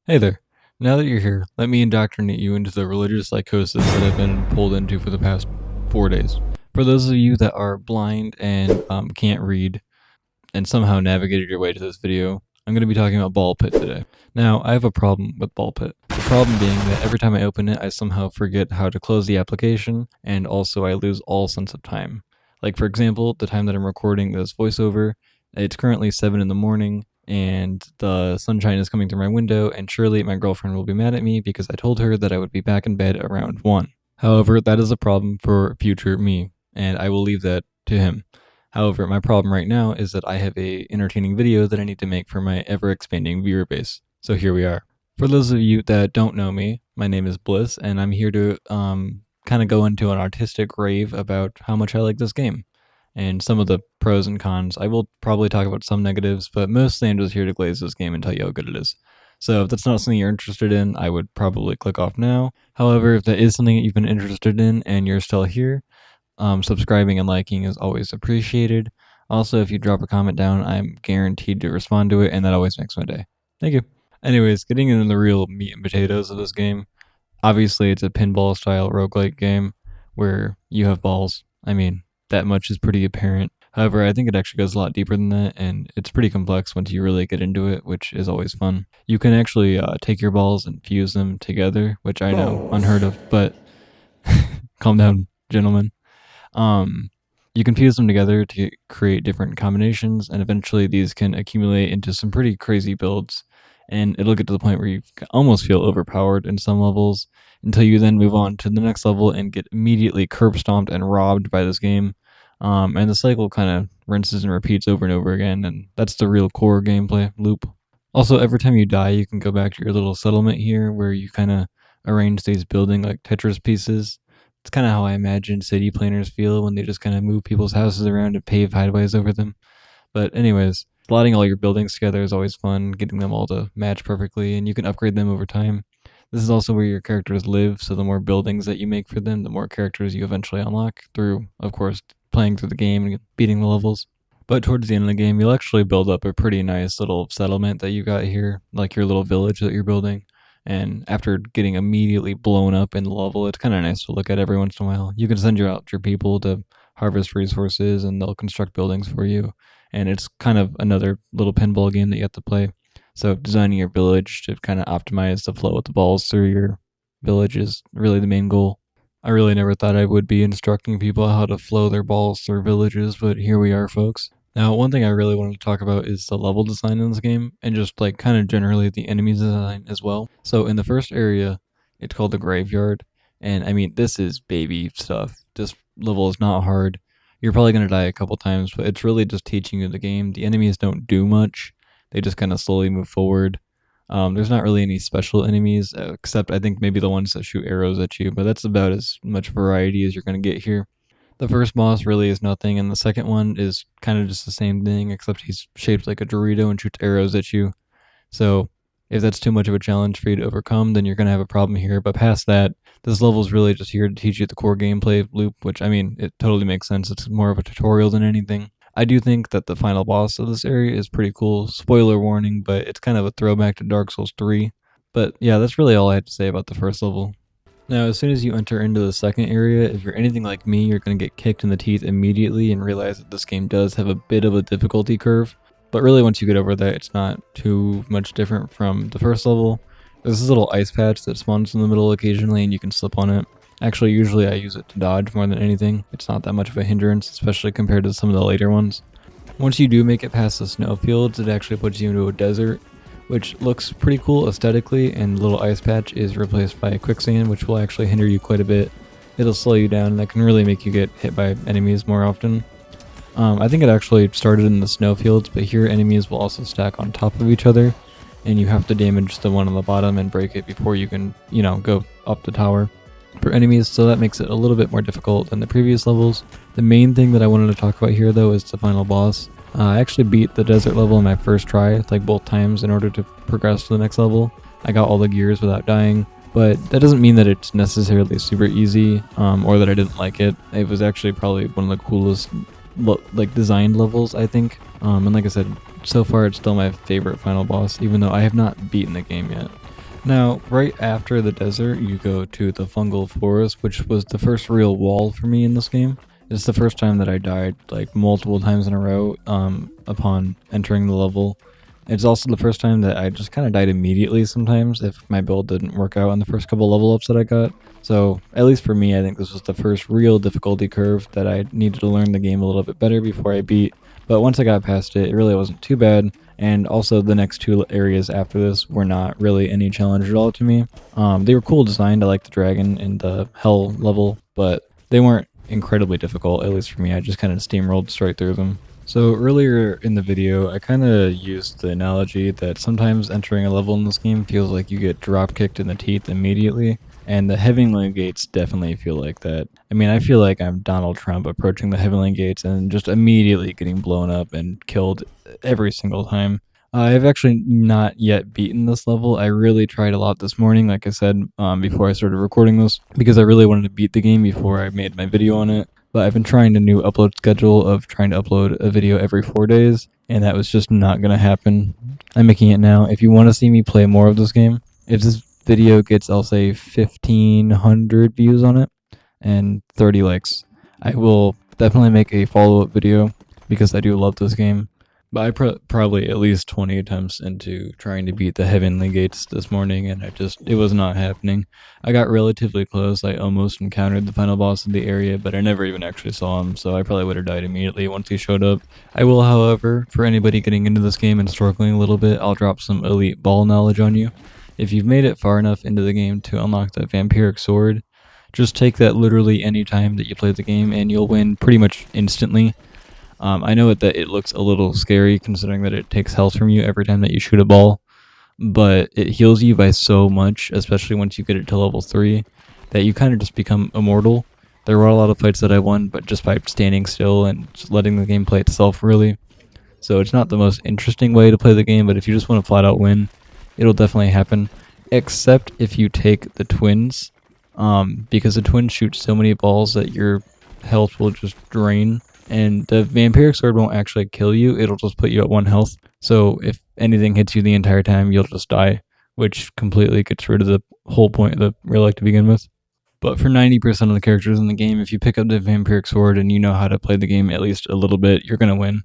Hey there. Now that you're here, let me indoctrinate you into the religious psychosis that I've been pulled into for the past 4 days. For those of you that are blind and can't read and somehow navigated your way to this video, I'm going to be talking about Ball Pit today. Now, I have a problem with Ball Pit. The problem being that every time I open it, I somehow forget how to close the application, and also I lose all sense of time. Like, for example, the time that I'm recording this voiceover, it's currently 7 in the morning, and the sunshine is coming through my window, and surely my girlfriend will be mad at me because I told her that I would be back in bed around 1. However, that is a problem for future me, and I will leave that to him. However, my problem right now is that I have a entertaining video that I need to make for my ever-expanding viewer base. So here we are. For those of you that don't know me, my name is Bliss, and I'm here to kind of go into an artistic rave about how much I like this game and some of the pros and cons. I will probably talk about some negatives, but mostly I'm just here to glaze this game and tell you how good it is. So if that's not something you're interested in, I would probably click off now. However, if that is something that you've been interested in and you're still here, subscribing and liking is always appreciated. Also, if you drop a comment down, I'm guaranteed to respond to it, and that always makes my day. Thank you. Anyways, getting into the real meat and potatoes of this game. Obviously, it's a pinball-style roguelike game where you have balls. I mean, that much is pretty apparent. However, I think it actually goes a lot deeper than that, and it's pretty complex once you really get into it, which is always fun. You can actually take your balls and fuse them together, which I know, unheard of, but calm down, gentlemen. You can fuse them together to create different combinations, and eventually these can accumulate into some pretty crazy builds. And it'll get to the point where you almost feel overpowered in some levels, until you then move on to the next level and get immediately curb stomped and robbed by this game. And the cycle kind of rinses and repeats over and over again, and that's the real core gameplay loop. Also, every time you die, you can go back to your little settlement here, where you kind of arrange these building like Tetris pieces. It's kind of how I imagine city planners feel when they just kind of move people's houses around and pave highways over them. But anyways, slotting all your buildings together is always fun, getting them all to match perfectly, and you can upgrade them over time. This is also where your characters live, so the more buildings that you make for them, the more characters you eventually unlock through, of course, playing through the game and beating the levels. But towards the end of the game, you'll actually build up a pretty nice little settlement that you got here, like your little village that you're building. And after getting immediately blown up in the level, it's kind of nice to look at every once in a while. You can send out your people to harvest resources, and they'll construct buildings for you. And it's kind of another little pinball game that you have to play. So designing your village to kind of optimize the flow of the balls through your village is really the main goal. I really never thought I would be instructing people how to flow their balls through villages, but here we are, folks. Now, one thing I really wanted to talk about is the level design in this game, and just like kind of generally the enemy design as well. So in the first area, it's called the graveyard, and I mean, this is baby stuff. This level is not hard. You're probably going to die a couple times, but it's really just teaching you the game. The enemies don't do much. They just kind of slowly move forward. There's not really any special enemies, except I think maybe the ones that shoot arrows at you, but that's about as much variety as you're going to get here. The first boss really is nothing, and the second one is kind of just the same thing, except he's shaped like a Dorito and shoots arrows at you. So if that's too much of a challenge for you to overcome, then you're going to have a problem here. But past that, this level is really just here to teach you the core gameplay loop, which, I mean, it totally makes sense. It's more of a tutorial than anything. I do think that the final boss of this area is pretty cool. Spoiler warning, but it's kind of a throwback to Dark Souls 3. But yeah, that's really all I had to say about the first level. Now, as soon as you enter into the second area, if you're anything like me, you're going to get kicked in the teeth immediately and realize that this game does have a bit of a difficulty curve. But really, once you get over that, it's not too much different from the first level. There's this little ice patch that spawns in the middle occasionally, and you can slip on it. Actually, usually I use it to dodge more than anything. It's not that much of a hindrance, especially compared to some of the later ones. Once you do make it past the snowfields, it actually puts you into a desert, which looks pretty cool aesthetically, and the little ice patch is replaced by quicksand, which will actually hinder you quite a bit. It'll slow you down, and that can really make you get hit by enemies more often. I think it actually started in the snowfields, but here enemies will also stack on top of each other, and you have to damage the one on the bottom and break it before you can, go up the tower for enemies, so that makes it a little bit more difficult than the previous levels. The main thing that I wanted to talk about here, though, is the final boss. I actually beat the desert level in my first try, like both times, in order to progress to the next level. I got all the gears without dying, but that doesn't mean that it's necessarily super easy, or that I didn't like it. It was actually probably one of the coolest designed levels, I think. And like I said, so far it's still my favorite final boss, even though I have not beaten the game yet. Now, right after the desert, you go to the fungal forest, which was the first real wall for me in this game. It's the first time that I died like multiple times in a row upon entering the level. It's also the first time that I just kind of died immediately sometimes if my build didn't work out on the first couple level ups that I got. So, at least for me, I think this was the first real difficulty curve that I needed to learn the game a little bit better before I beat. But once I got past it, it really wasn't too bad. And also, the next two areas after this were not really any challenge at all to me. They were cool designed. I like the dragon and the hell level, but they weren't incredibly difficult, at least for me. I just kind of steamrolled straight through them. So earlier in the video, I kind of used the analogy that sometimes entering a level in this game feels like you get drop kicked in the teeth immediately, and the Heavenly Gates definitely feel like that. I mean, I feel like I'm Donald Trump approaching the Heavenly Gates and just immediately getting blown up and killed every single time. I've actually not yet beaten this level. I really tried a lot this morning, like I said, before I started recording this, because I really wanted to beat the game before I made my video on it. But I've been trying a new upload schedule of trying to upload a video every 4 days, and that was just not going to happen. I'm making it now. If you want to see me play more of this game, if this video gets, I'll say, 1,500 views on it and 30 likes, I will definitely make a follow-up video because I do love this game. But I probably at least 20 attempts into trying to beat the Heavenly Gates this morning, and it was not happening. I got relatively close. I almost encountered the final boss of the area, but I never even actually saw him, so I probably would have died immediately once he showed up. I will, however, for anybody getting into this game and struggling a little bit, I'll drop some elite ball knowledge on you. If you've made it far enough into the game to unlock that vampiric sword, just take that literally any time that you play the game, and you'll win pretty much instantly. I know that it looks a little scary considering that it takes health from you every time that you shoot a ball, but it heals you by so much, especially once you get it to level 3, that you kind of just become immortal. There were a lot of fights that I won, but just by standing still and just letting the game play itself, really. So it's not the most interesting way to play the game, but if you just want to flat out win, it'll definitely happen. Except if you take the twins, because the twins shoot so many balls that your health will just drain. And the vampiric sword won't actually kill you, it'll just put you at 1 health. So if anything hits you the entire time, you'll just die, which completely gets rid of the whole point of the relic to begin with. But for 90% of the characters in the game, if you pick up the vampiric sword and you know how to play the game at least a little bit, you're going to win.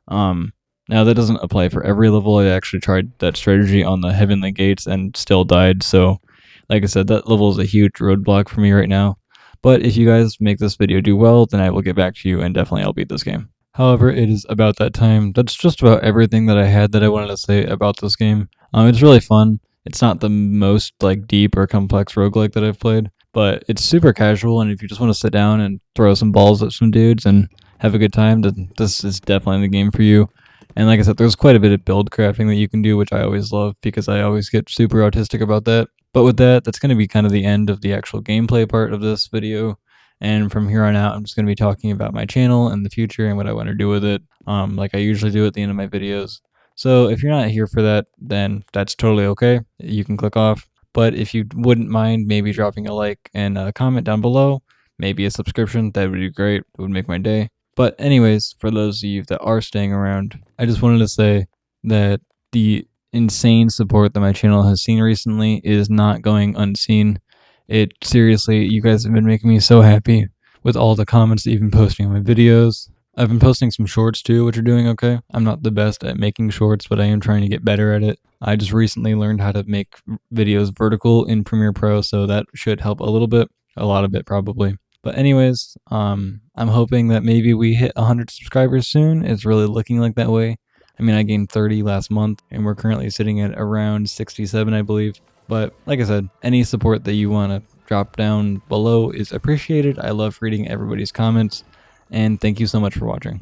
Now that doesn't apply for every level. I actually tried that strategy on the Heavenly Gates and still died, so like I said, that level is a huge roadblock for me right now. But if you guys make this video do well, then I will get back to you and definitely I'll beat this game. However, it is about that time. That's just about everything that I had that I wanted to say about this game. It's really fun. It's not the most deep or complex roguelike that I've played, but it's super casual, and if you just want to sit down and throw some balls at some dudes and have a good time, then this is definitely the game for you. And like I said, there's quite a bit of build crafting that you can do, which I always love because I always get super autistic about that. But with that, that's going to be kind of the end of the actual gameplay part of this video. And from here on out, I'm just going to be talking about my channel and the future and what I want to do with it, like I usually do at the end of my videos. So if you're not here for that, then that's totally okay. You can click off. But if you wouldn't mind maybe dropping a like and a comment down below, maybe a subscription, that would be great. It would make my day. But anyways, for those of you that are staying around, I just wanted to say that the insane support that my channel has seen recently is not going unseen. It seriously, you guys have been making me so happy with all the comments that you've been posting on my videos. I've been posting some shorts too, which are doing okay. I'm not the best at making shorts, but I am trying to get better at it. I just recently learned how to make videos vertical in Premiere Pro, so that should help a little bit, a lot of it probably. But anyways, I'm hoping that maybe we hit 100 subscribers soon. It's really looking like that way. I mean, I gained 30 last month, and we're currently sitting at around 67, I believe. But like I said, any support that you want to drop down below is appreciated. I love reading everybody's comments, and thank you so much for watching.